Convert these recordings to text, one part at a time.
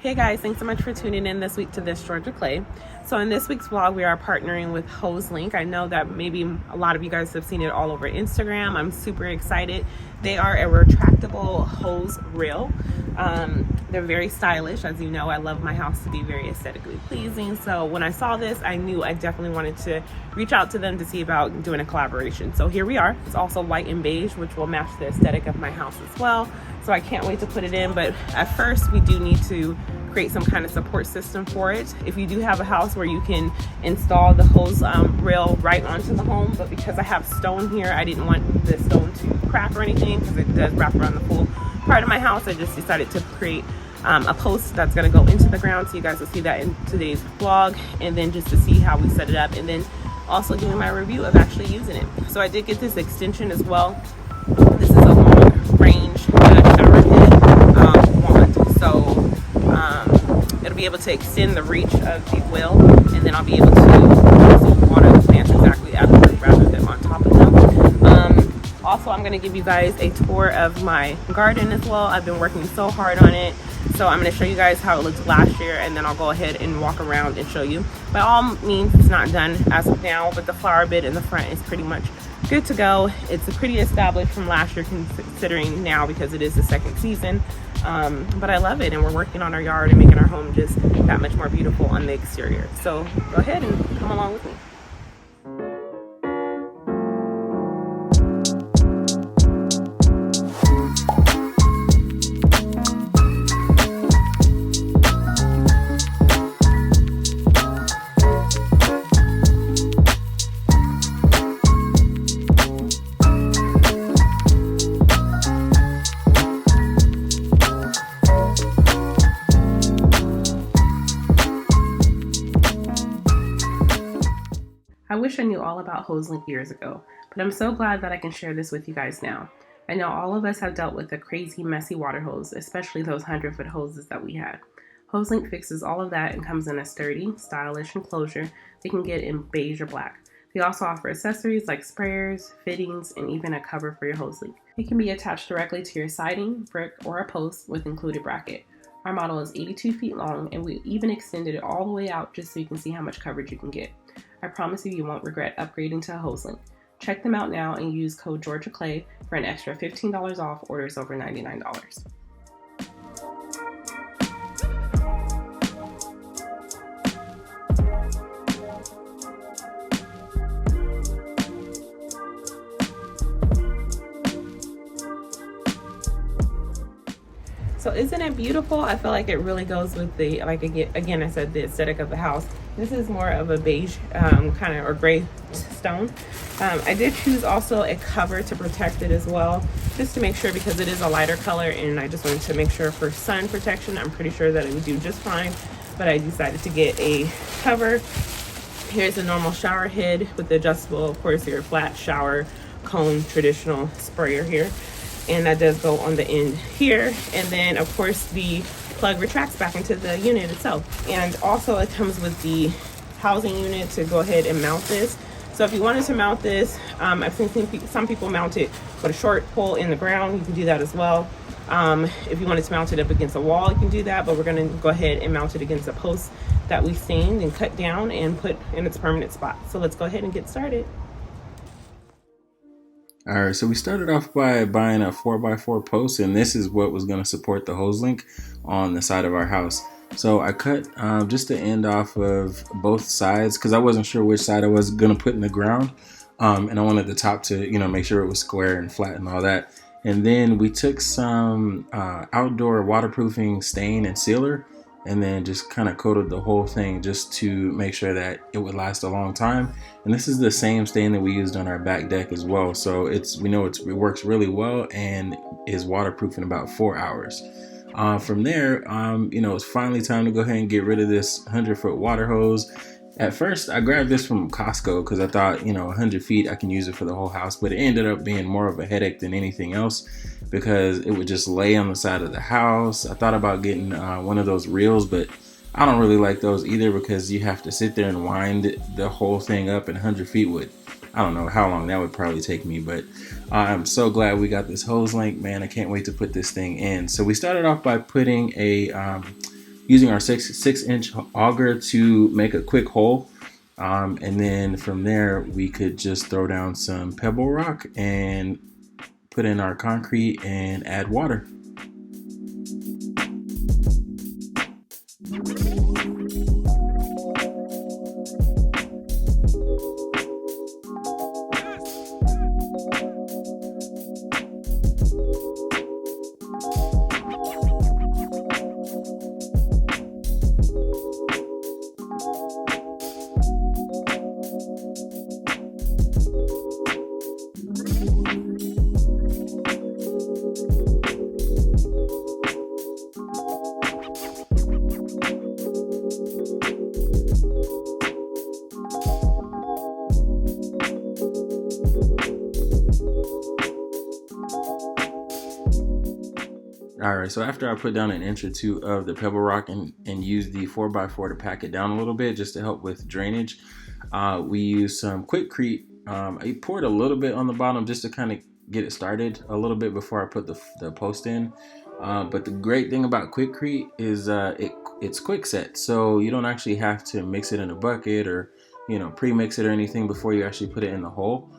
Hey guys, thanks so much for tuning in this week to Thisgeorgiaclay. So in this week's vlog, we are partnering with Hoselink. I know that maybe a lot of you guys have seen it all over Instagram. I'm super excited. They are a retractable hose reel. They're very stylish. As you know, I love my house to be very aesthetically pleasing. So when I saw this, I knew I definitely wanted to reach out to them to see about doing a collaboration. So here we are. It's also white and beige, which will match the aesthetic of my house as well. So I can't wait to put it in, but at first we do need to create some kind of support system for it. If you do have a house where you can install the hose rail right onto the home, but because I have stone here, I didn't want the stone to crack or anything because it does wrap around the full part of my house. I just decided to create a post that's going to go into the ground, so you guys will see that in today's vlog, and then just to see how we set it up, and then also doing my review of actually using it. So I did get this extension as well. This is a long range shower head wand, so it'll be able to extend the reach of the well, and then I'll be able to also water the plants exactly after rather than on top of them. Also, I'm going to give you guys a tour of my garden as well. I've been working so hard on it, so I'm going to show you guys how it looked last year, and then I'll go ahead and walk around and show you. By all means, it's not done as of now, but the flower bed in the front is pretty much good to go. It's pretty established from last year considering now because it is the second season. But I love it, and we're working on our yard and making our home just that much more beautiful on the exterior. So go ahead and come along with me. I wish I knew all about Hoselink years ago, but I'm so glad that I can share this with you guys now. I know all of us have dealt with a crazy, messy water hose, especially those 100-foot hoses that we had. Hoselink fixes all of that and comes in a sturdy, stylish enclosure they can get in beige or black. They also offer accessories like sprayers, fittings, and even a cover for your Hoselink. It can be attached directly to your siding, brick, or a post with included bracket. Our model is 82 feet long, and we even extended it all the way out just so you can see how much coverage you can get. I promise you won't regret upgrading to a Hoselink. Check them out now and use code GeorgiaClay for an extra $15 off orders over $99. So isn't it beautiful? I feel like it really goes with the, like again I said, the aesthetic of the house. This is more of a beige kind of, or gray stone. I did choose also a cover to protect it as well, just to make sure, because it is a lighter color, and I just wanted to make sure for sun protection. I'm pretty sure that it would do just fine, but I decided to get a cover. Here's a normal shower head with the adjustable, of course, your flat shower cone traditional sprayer here. And that does go on the end here, and then of course the plug retracts back into the unit itself. And also it comes with the housing unit to go ahead and mount this. So if you wanted to mount this, I've seen some people mount it with a short pole in the ground. You can do that as well. If you wanted to mount it up against a wall, you can do that, but we're going to go ahead and mount it against a post that we stained and cut down and put in its permanent spot. So let's go ahead and get started. Alright, so we started off by buying a 4x4 post, and this is what was going to support the Hoselink on the side of our house. So I cut just the end off of both sides because I wasn't sure which side I was going to put in the ground, and I wanted the top to, make sure it was square and flat and all that. And then we took some outdoor waterproofing stain and sealer, and then just kind of coated the whole thing just to make sure that it would last a long time. And this is the same stain that we used on our back deck as well, so we know it works really well and is waterproof in about 4 hours. From there, it's finally time to go ahead and get rid of this 100-foot water hose. At first I grabbed this from Costco because I thought 100 feet I can use it for the whole house, but it ended up being more of a headache than anything else because it would just lay on the side of the house. I thought about getting one of those reels, but I don't really like those either because you have to sit there and wind the whole thing up, and 100 feet would, I don't know how long that would probably take me, but I'm so glad we got this Hoselink, man. I can't wait to put this thing in. So we started off by putting a using our 6-inch auger to make a quick hole. And then from there, we could just throw down some pebble rock and put in our concrete and add water. Alright, so after I put down an inch or two of the pebble rock and used the 4x4 to pack it down a little bit just to help with drainage, we used some Quikrete. I poured a little bit on the bottom just to kind of get it started a little bit before I put the post in. But the great thing about Quikrete is it's quick set, so you don't actually have to mix it in a bucket or pre-mix it or anything before you actually put it in the hole.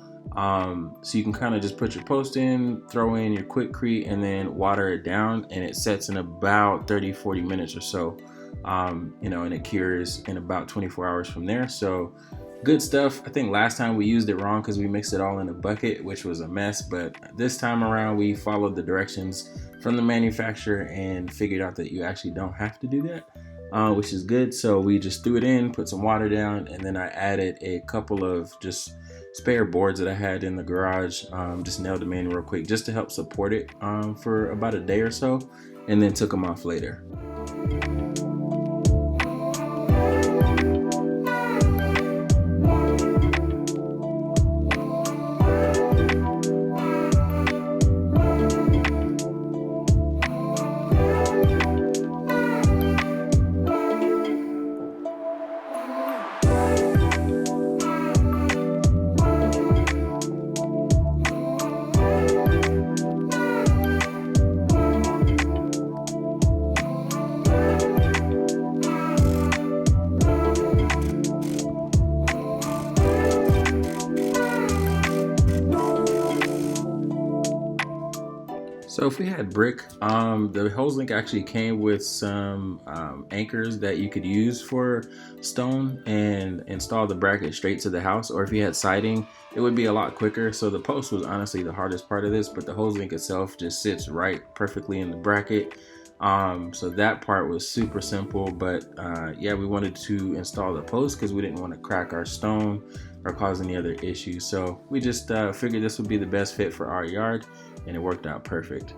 So you can kind of just put your post in, throw in your Quikrete, and then water it down, and it sets in about 30-40 minutes or so. And it cures in about 24 hours from there. So good stuff. I think last time we used it wrong because we mixed it all in a bucket, which was a mess, but this time around we followed the directions from the manufacturer and figured out that you actually don't have to do that, which is good. So we just threw it in, put some water down, and then I added a couple of just spare boards that I had in the garage, just nailed them in real quick just to help support it for about a day or so, and then took them off later. So if we had brick, the Hoselink actually came with some anchors that you could use for stone and install the bracket straight to the house. Or if you had siding, it would be a lot quicker. So the post was honestly the hardest part of this, but the Hoselink itself just sits right perfectly in the bracket. So that part was super simple, but yeah, we wanted to install the post because we didn't want to crack our stone or cause any other issues. So we just figured this would be the best fit for our yard, and it worked out perfect.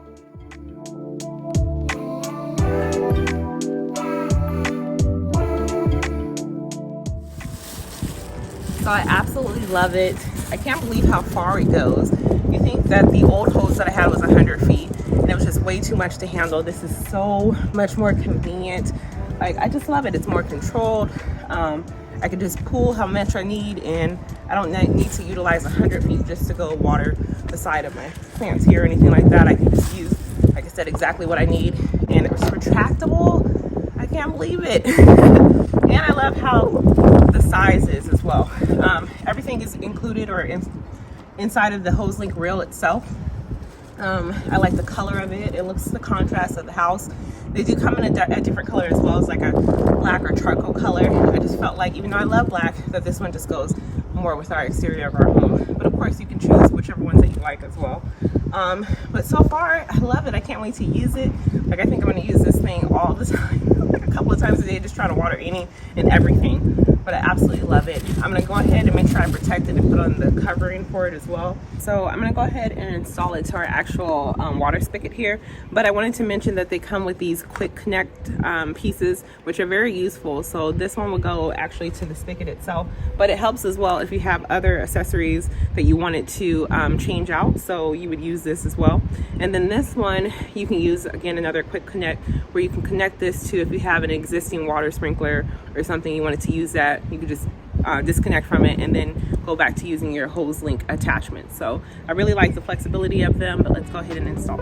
So I absolutely love it. I can't believe how far it goes. You think that the old hose that I had was 100 feet and it was just way too much to handle. This is so much more convenient. Like, I just love it. It's more controlled. I can just pull how much I need, and I don't need to utilize 100 feet just to go water the side of my plants here or anything like that. I can just use, like I said, exactly what I need, and it was retractable. I can't believe it. And I love how the size is as well. Everything is included or inside of the Hoselink reel itself. I like the color of it. It looks the contrast of the house. They do come in a different color as well as like a black or charcoal color. I just felt like, even though I love black, that this one just goes more with our exterior of our home. But of course you can choose whichever ones that you like as well. But so far I love it. I can't wait to use it. Like, I think I'm going to use this thing all the time, like a couple of times a day, just trying to water any and everything. But I absolutely love it. I'm going to go ahead and make sure I protect it and put on the covering for it as well. So I'm going to go ahead and install it to our actual water spigot here. But I wanted to mention that they come with these quick connect pieces, which are very useful. So this one will go actually to the spigot itself, but it helps as well if you have other accessories that you wanted to change out. So you would use this as well. And then this one, you can use, again, another quick connect where you can connect this to, if you have an existing water sprinkler or something you wanted to use that, you could just disconnect from it and then go back to using your Hoselink attachment. So I really like the flexibility of them, but let's go ahead and install.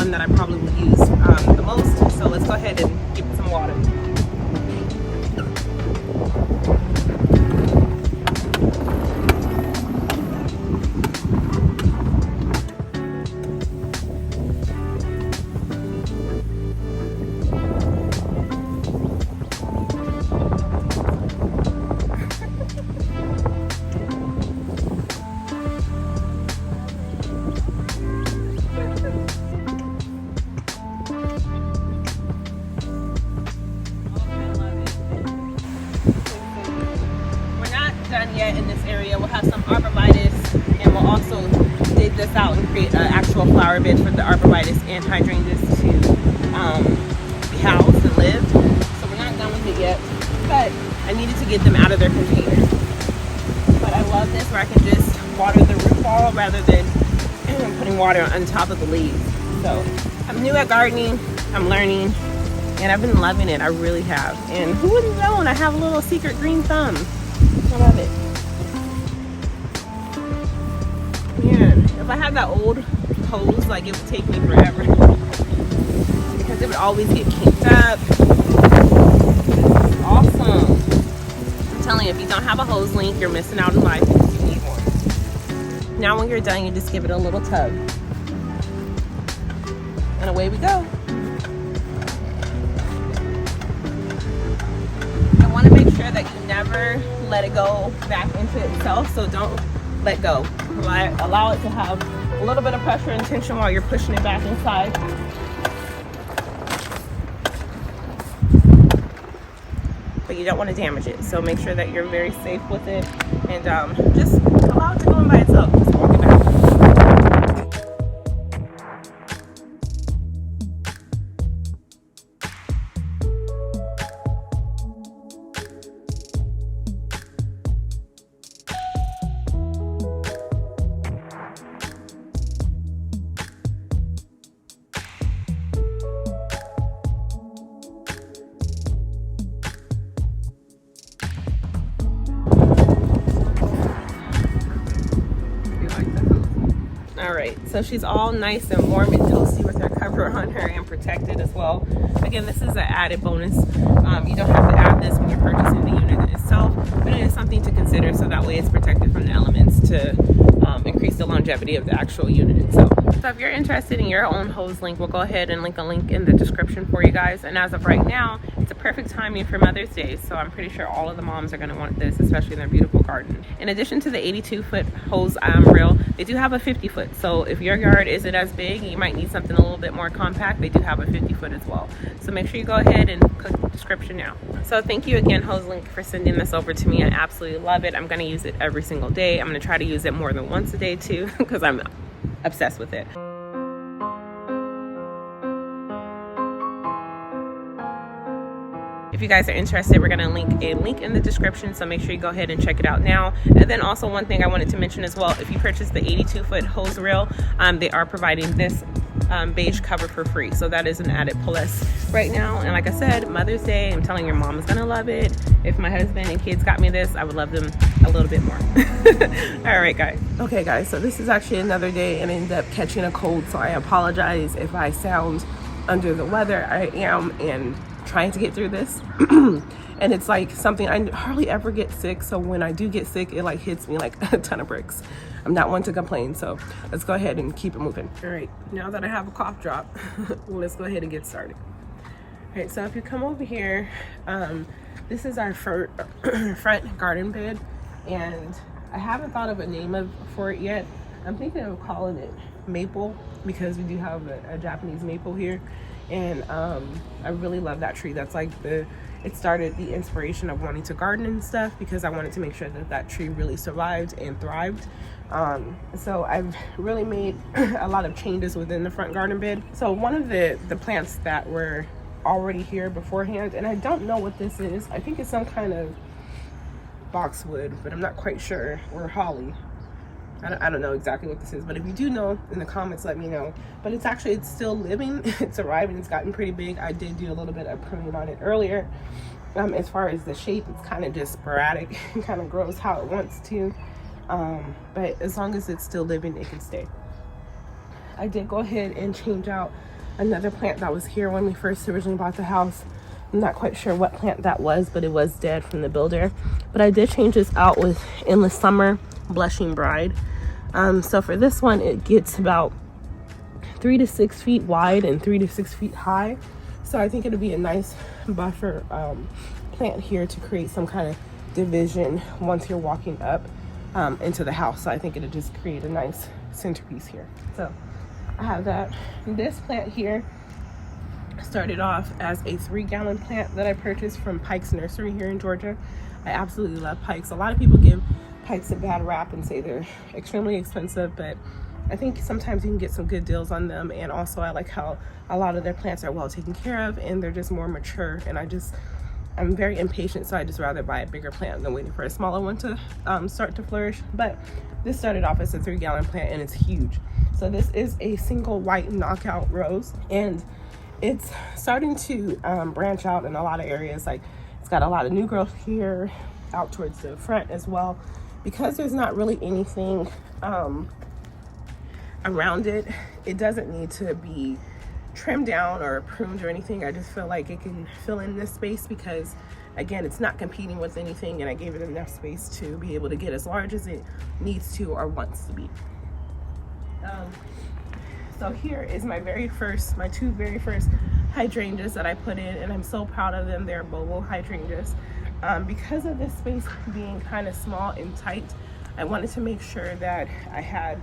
one that I probably will use the most. So let's go ahead and give it some water. Done yet in this area. We'll have some arborvitae, and we'll also dig this out and create an actual flower bed for the arborvitae and hydrangeas to be housed and live. So we're not done with it yet, but I needed to get them out of their containers. But I love this where I can just water the root ball rather than putting water on top of the leaves. So I'm new at gardening, I'm learning, and I've been loving it. I really have. And who would have known I have a little secret green thumb? I love it. Man, if I had that old hose, like it would take me forever because it would always get kinked up. It's awesome. I'm telling you, if you don't have a Hoselink, you're missing out in life because you need one. Now when you're done, you just give it a little tug. And away we go. I want to make sure that you never let it go back into itself, so don't let go. Allow it to have a little bit of pressure and tension while you're pushing it back inside. But you don't want to damage it, so make sure that you're very safe with it, and just allow it to go in by itself. Just walk it back. All right, so she's all nice and warm and toasty with her cover on her and protected as well. Again, this is an added bonus. You don't have to add this when you're purchasing the unit itself, but it is something to consider so that way it's protected from the elements to increase the longevity of the actual unit itself. So if you're interested in your own Hoselink, we'll go ahead and link a link in the description for you guys. And as of right now, it's a perfect timing for Mother's Day, so I'm pretty sure all of the moms are going to want this, especially in their beautiful garden. In addition to the 82-foot hose reel, they do have a 50-foot. So if your yard isn't as big, you might need something a little bit more compact. They do have a 50-foot as well. So make sure you go ahead and click the description now. So thank you again, Hoselink, for sending this over to me. I absolutely love it. I'm going to use it every single day. I'm going to try to use it more than once a day too, because I'm obsessed with it. If you guys are interested, we're going to link a link in the description, so make sure you go ahead and check it out now. And then also one thing I wanted to mention as well, if you purchase the 82-foot hose reel, they are providing this beige cover for free, so that is an added plus right now. And like I said, Mother's Day, I'm telling your mom is gonna love it. If my husband and kids got me this, I would love them a little bit more. All right, guys. Okay, guys, so this is actually another day and I ended up catching a cold, so I apologize if I sound under the weather. I am, and trying to get through this. And it's like something, I hardly ever get sick, so when I do get sick, it like hits me like a ton of bricks. I'm not one to complain, so let's go ahead and keep it moving. All right, now that I have a cough drop, let's go ahead and get started. All right, so if you come over here, this is our front garden bed, and I haven't thought of a name for it yet. I'm thinking of calling it Maple, because we do have a Japanese maple here, and I really love that tree. That's like it started the inspiration of wanting to garden and stuff, because I wanted to make sure that that tree really survived and thrived. So I've really made a lot of changes within the front garden bed. So one of the plants that were already here beforehand, and I don't know what this is. I think it's some kind of boxwood, but I'm not quite sure, or holly. I don't know exactly what this is, but if you do know, in the comments, let me know. But it's still living. It's arriving. It's gotten pretty big. I did do a little bit of pruning on it earlier. As far as the shape, it's kind of just sporadic. It kind of grows how it wants to. But as long as it's still living, it can stay. I did go ahead and change out another plant that was here when we first originally bought the house. I'm not quite sure what plant that was, but it was dead from the builder. But I did change this out with Endless Summer Blushing Bride. So for this one, it gets about 3 to 6 feet wide and 3 to 6 feet high. So I think it'll be a nice buffer plant here to create some kind of division once you're walking up into the house. So I think it'll just create a nice centerpiece here. So I have that. This plant here started off as a 3-gallon plant that I purchased from Pike's Nursery here in Georgia. I absolutely love Pike's. A lot of people give Pike's a bad rap and say they're extremely expensive, but I think sometimes you can get some good deals on them. And also I like how a lot of their plants are well taken care of and they're just more mature. And I'm very impatient, so I just rather buy a bigger plant than waiting for a smaller one to start to flourish. But this started off as a 3-gallon plant and it's huge. So this is a single white knockout rose, and it's starting to branch out in a lot of areas. Like, it's got a lot of new growth here out towards the front as well. Because there's not really anything around it, it doesn't need to be trimmed down or pruned or anything. I just feel like it can fill in this space because, again, it's not competing with anything, and I gave it enough space to be able to get as large as it needs to or wants to be. So here is my two very first hydrangeas that I put in, and I'm so proud of them. They're bobo hydrangeas. Because of this space being kind of small and tight, I wanted to make sure that I had,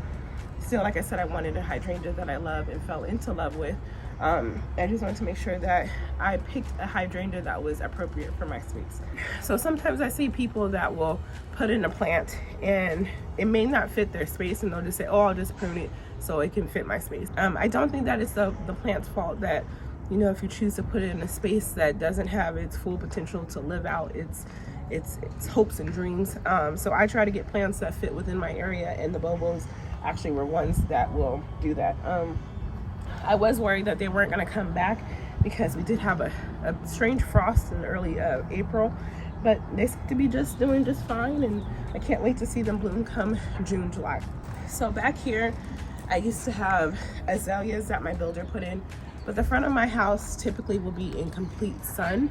still, like I said, I wanted a hydrangea that I love and fell into love with. I just wanted to make sure that I picked a hydrangea that was appropriate for my space. So sometimes I see people that will put in a plant and it may not fit their space, and they'll just say, oh, I'll just prune it so it can fit my space. I don't think that it's the plant's fault that, you know, if you choose to put it in a space that doesn't have its full potential to live out its hopes and dreams. So I try to get plants that fit within my area, and the bobos actually were ones that will do that. I was worried that they weren't going to come back because we did have a strange frost in early April, but they seem to be doing just fine, and I can't wait to see them bloom come June, July. So back here, I used to have azaleas that my builder put in, but the front of my house typically will be in complete sun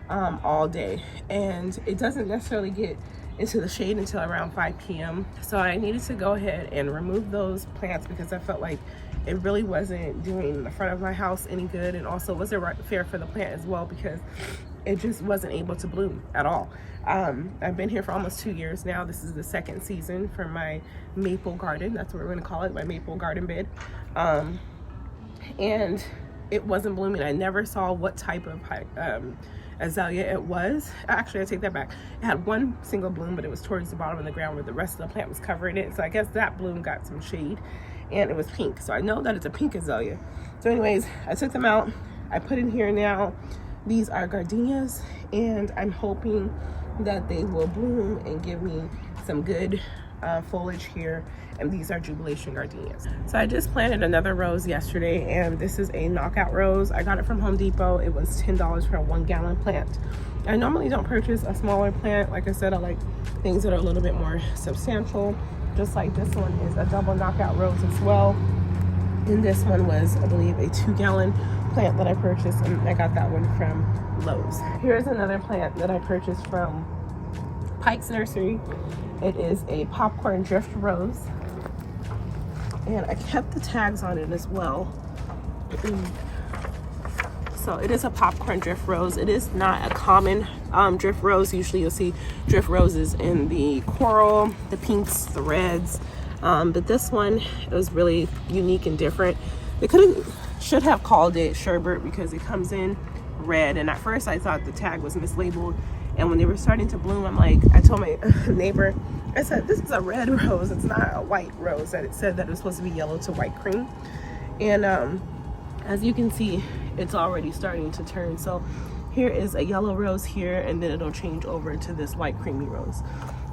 all day, and it doesn't necessarily get into the shade until around 5 p.m. So I needed to go ahead and remove those plants because I felt like it really wasn't doing the front of my house any good, and also wasn't fair for the plant as well because it just wasn't able to bloom at all. I've been here for almost 2 years now. This is the second season for my maple garden. That's what we're going to call it, my maple garden bed. And it wasn't blooming. I never saw what type of azalea it was. Actually, I take that back. It had one single bloom, but it was towards the bottom of the ground where the rest of the plant was covering it. So I guess that bloom got some shade, and it was pink. So I know that it's a pink azalea. So anyways, I took them out. I put in here now. These are gardenias, and I'm hoping that they will bloom and give me some good foliage here. And these are jubilation gardenias. So I just planted another rose yesterday, and this is a knockout rose. I got it from Home Depot. It was $10 for a 1-gallon plant. I normally don't purchase a smaller plant. Like I said, I like things that are a little bit more substantial. Just like this one is a double knockout rose as well. And this one was, I believe, a 2-gallon plant that I purchased, and I got that one from Lowe's. Here's another plant that I purchased from Pike's Nursery. It is a popcorn drift rose, and I kept the tags on it as well. So it is a popcorn drift rose. It is not a common drift rose. Usually you'll see drift roses in the coral, the pinks, the reds, but this one was really unique and different. They should have called it sherbet because it comes in red, and at first I thought the tag was mislabeled, and when they were starting to bloom, I told my neighbor, I said, this is a red rose, it's not a white rose, that it said that it was supposed to be yellow to white cream. And as you can see, it's already starting to turn. So here is a yellow rose here, and then it'll change over to this white creamy rose.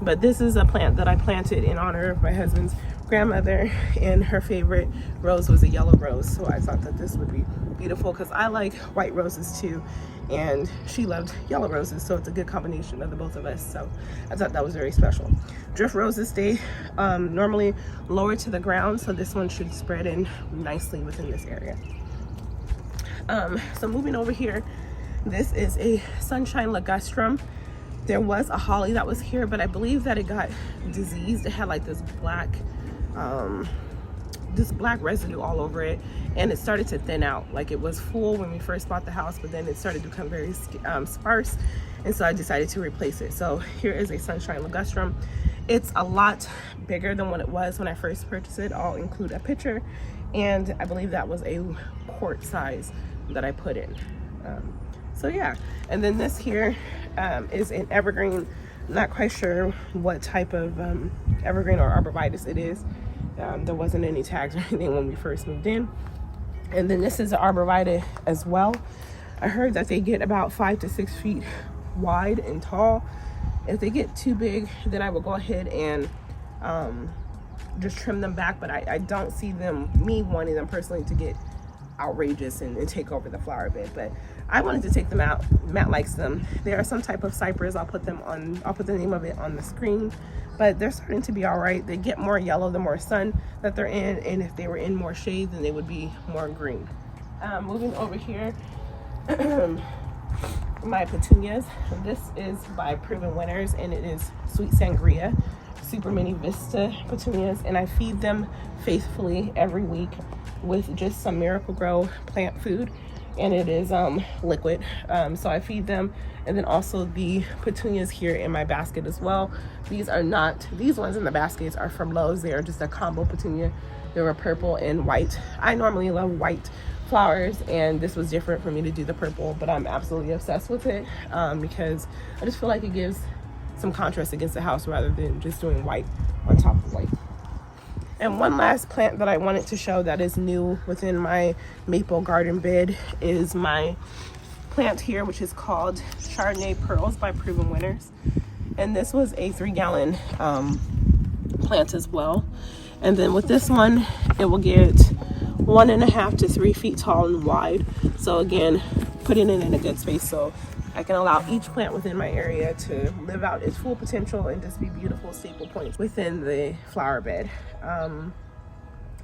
But this is a plant that I planted in honor of my husband's grandmother, and her favorite rose was a yellow rose. So I thought that this would be beautiful because I like white roses too, and she loved yellow roses, so it's a good combination of the both of us. So I thought that was very special. Drift roses stay normally lower to the ground, so this one should spread in nicely within this area. So moving over here, this is a sunshine ligustrum. There was a holly that was here, but I believe that it got diseased. It had like this black residue all over it, and it started to thin out. Like, it was full when we first bought the house, but then it started to become very sparse, and so I decided to replace it. So here is a sunshine ligustrum. It's a lot bigger than what it was when I first purchased it. I'll include a picture, and I believe that was a quart size that I put in. So yeah, and then this here is an evergreen. Not quite sure what type of evergreen or arborvitae it is. There wasn't any tags or anything when we first moved in. And then this is an arborvitae as well. I heard that they get about 5 to 6 feet wide and tall. If they get too big, then I will go ahead and just trim them back, but I don't see me wanting them personally to get outrageous and take over the flower bed. But I wanted to take them out. Matt likes them. They are some type of cypress. I'll put the name of it on the screen, but they're starting to be all right. They get more yellow the more sun that they're in, and if they were in more shade, then they would be more green. Moving over here, my petunias. This is by Proven Winners, and it is Sweet Sangria Super Mini Vista petunias, and I feed them faithfully every week with just some Miracle Grow plant food, and it is liquid. So I feed them, and then also the petunias here in my basket as well. These ones in the baskets are from Lowe's. They are just a combo petunia. They were purple and white. I normally love white flowers, and this was different for me to do the purple, but I'm absolutely obsessed with it because I just feel like it gives some contrast against the house rather than just doing white on top of white. And one last plant that I wanted to show that is new within my maple garden bed is my plant here, which is called Chardonnay Pearls by Proven Winners. And this was a 3-gallon plant as well. And then with this one, it will get 1.5 to 3 feet tall and wide. So again, putting it in a good space so I can allow each plant within my area to live out its full potential and just be beautiful staple points within the flower bed.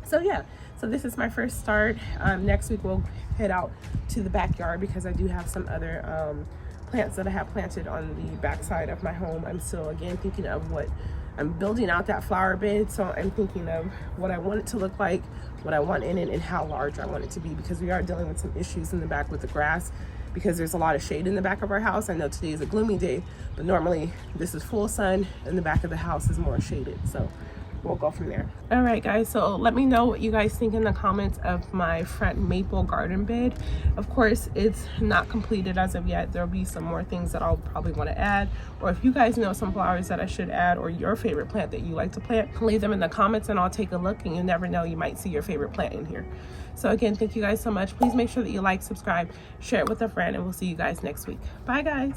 So yeah, so this is my first start. Next week we'll head out to the backyard because I do have some other plants that I have planted on the backside of my home. I'm still again thinking of what I'm building out that flower bed, so I'm thinking of what I want it to look like, what I want in it, and how large I want it to be, because we are dealing with some issues in the back with the grass because there's a lot of shade in the back of our house. I know today is a gloomy day, but normally this is full sun and the back of the house is more shaded. So we'll go from there. All right guys, so let me know what you guys think in the comments of my front maple garden bed. Of course, it's not completed as of yet. There'll be some more things that I'll probably want to add, or if you guys know some flowers that I should add, or your favorite plant that you like to plant, leave them in the comments and I'll take a look, and you never know, you might see your favorite plant in here. So again, thank you guys so much. Please make sure that you like, subscribe, share it with a friend, and we'll see you guys next week. Bye guys.